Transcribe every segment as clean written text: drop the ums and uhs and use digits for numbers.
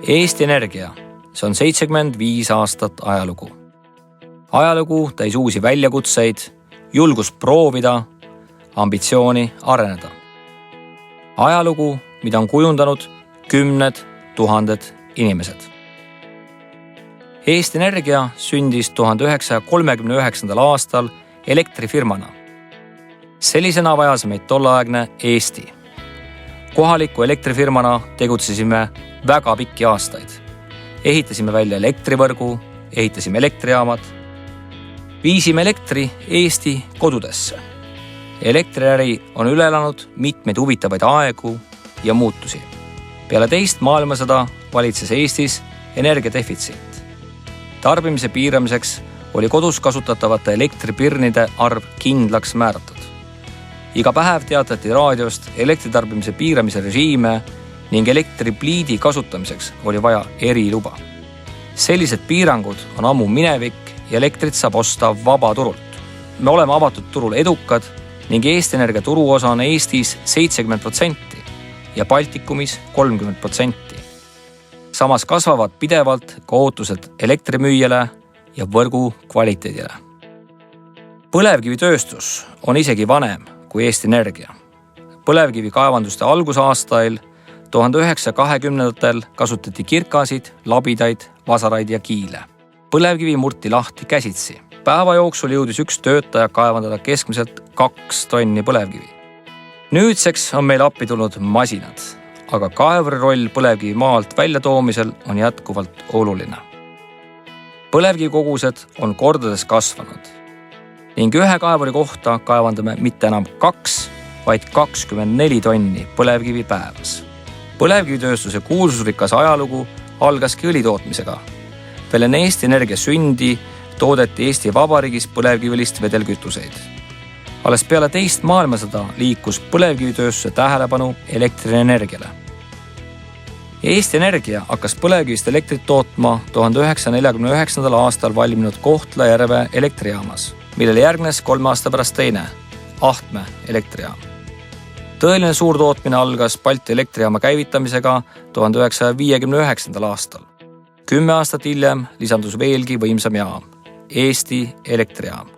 Eesti Energia, see on 75 aastat ajalugu. Ajalugu täis uusi väljakutseid, julgust proovida, ambitsiooni areneda. Ajalugu, mida on kujundanud 10 000 inimesed. Eesti Energia sündis 1939. aastal elektrifirmana. Sellisena vajas meid tolleaegne Eesti. Kohaliku elektrifirmana tegutsesime väga pikki aastaid. Ehitasime välja elektrivõrgu, ehitasime elektrijaamad. Viisime elektri Eesti kodudesse. Elektriäri on üle elanud mitmeid huvitavaid aegu ja muutusi. Peale teist maailmasõda valitses Eestis energiadefitsiit. Tarbimise piiramiseks oli kodus kasutatavate elektripirnide arv kindlaks määratud. Iga päev teatati raadiost elektritarbimise piiramise režiime ning elektripliidi kasutamiseks oli vaja eriluba. Sellised piirangud on ammu minevik ja elektrit saab osta vabaturult. Me oleme avatud turul edukad ning Eesti Energia turuosa on Eestis 70% ja Baltikumis 30%. Samas kasvavad pidevalt ka ootused elektrimüüjale ja võrgu kvaliteedile. Põlevkivitööstus on isegi vanem kui Eesti Energia. Põlevkivi kaevanduste algusaastail 1920-ndatel kasutati kirkasid, labidaid, vasaraid ja kiile. Põlevkivi murti lahti käsitsi. Päeva jooksul jõudis üks töötaja kaevandada keskmiselt 2 tonni põlevkivi. Nüüdseks on meil appi tulnud masinad, aga kaevuri roll põlevkivi maalt väljatoomisel on jätkuvalt oluline. Põlevkivi kogused on kordades kasvanud ning ühe kaevuri kohta kaevandame mitte enam 2, vaid 24 tonni põlevkivi päevas. Põlevkivitööstuse kuulsusrikas ajalugu algaski õlitootmisega. Veel enne Eesti Energia sündi toodeti Eesti Vabariigis põlevkivilist vedelkütuseid. Alles peale teist maailmasõda liikus põlevkivitööstuse tähelepanu elektrienergiale. Eesti Energia hakkas põlevkivist elektrit tootma 1949. aastal valminud Kohtla-Järve elektrijaamas, millele järgnes 3 aasta pärast teine, Ahtme elektrijaam. Tõeline suurtootmine algas Balti elektrijaama käivitamisega 1959. aastal. 10 aastat hiljem lisandus veelgi võimsam jaam, Eesti elektrijaam.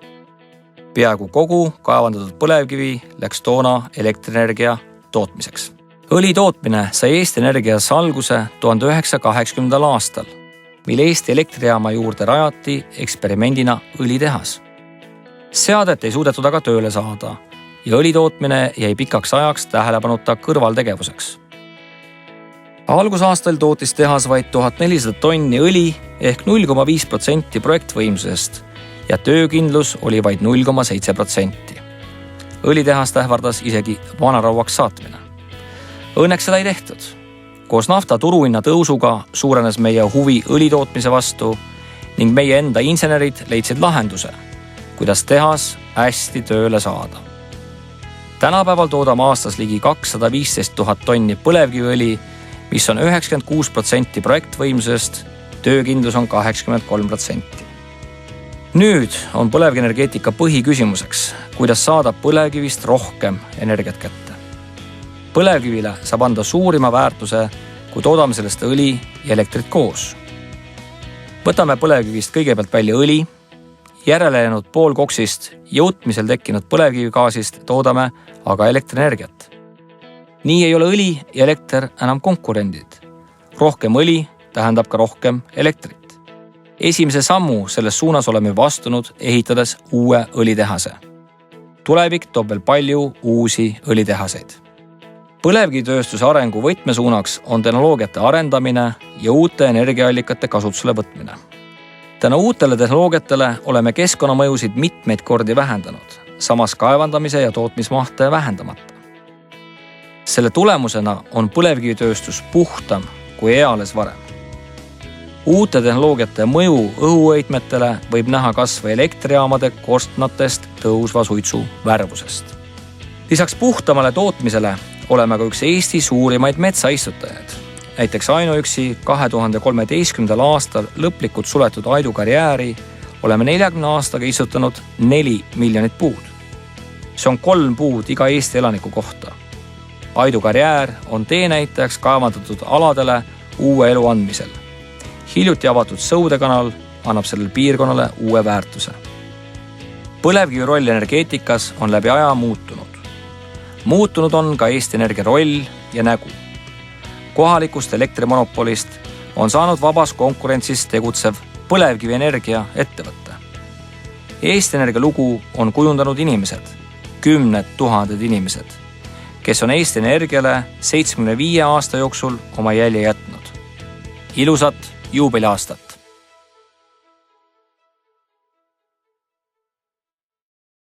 Peaaegu kogu kaevandatud põlevkivi läks toona elektrienergia tootmiseks. Õli tootmine sai Eesti Energias alguse 1980. aastal, mil Eesti elektrijaama juurde rajati eksperimendina õlitehas. Seadet ei suudetud aga tööle saada ja õli tootmine jäi pikaks ajaks tähelepanuta kõrvaltegevuseks. Algusaastail tootis tehas vaid 1400 tonni õli ehk 0,5% projektvõimsusest ja töökindlus oli vaid 0,7%. Õlitehast ähvardas isegi vanarauaks saatmine. Õnneks seda ei tehtud. Koos nafta turuhinna tõusuga suurenes meie huvi õlitootmise vastu ning meie enda insenerid leidsid lahenduse, kuidas tehas hästi tööle saada. Tänapäeval toodame aastas ligi 215 000 tonni põlevkiviõli, mis on 96% projektvõimsusest, töökindlus on 83%. Nüüd on põlevkivienergeetika põhiküsimuseks, kuidas saada põlevkivist rohkem energiat kätte. Põlevkivile saab anda suurima väärtuse, kui toodame sellest õli ja elektrit koos. Võtame põlevkivist kõigepealt välja õli, järele jäänud poolkoksist jõutmisel tekkinud põlevkivigaasist toodame aga elektrienergiat. Nii ei ole õli ja elekter enam konkurendid. Rohkem õli tähendab ka rohkem elektrit. Esimese sammu selles suunas oleme vastunud, ehitades uue õlitehase. Tulevik toob veel palju uusi õlitehaseid. Põlevkivitööstuse arengu võtmesuunaks on tehnoloogiate arendamine ja uute energiaallikate kasutusele võtmine. Täna uutele tehnoloogiatele oleme keskkonnamõjusid mitmeid kordi vähendanud, samas kaevandamise ja tootmismahte vähendamata. Selle tulemusena on põlevkivitööstus puhtam kui eales varem. Uute tehnoloogiate mõju õhuheitmetele võib näha kasvõi elektrijaamade korstnatest tõusva suitsu värvusest. Lisaks puhtamale tootmisele oleme ka üks Eesti suurimaid metsaistutajaid. Näiteks ainuüksi 2013. aastal lõplikult suletud Aidu karjääri oleme 40 aastaga istutanud 4 miljonit puud. See on 3 puud iga Eesti elaniku kohta. Aidu karjäär on teenäitajaks kaevandatud aladele uue elu andmisel. Hiljuti avatud Sõudekanal annab sellele piirkonnale uue väärtuse. Põlevkivi roll energeetikas on läbi aja muutunud. Muutunud on ka Eesti Energia roll ja nägu. Kohalikust elektrimonopolist on saanud vabas konkurentsis tegutsev põlevkivienergia ettevõtte. Eesti Energia lugu on kujundanud inimesed, 10 000 inimesed, kes on Eesti Energiale 75 aasta jooksul oma jälje jätnud. Ilusat juubeliaastat!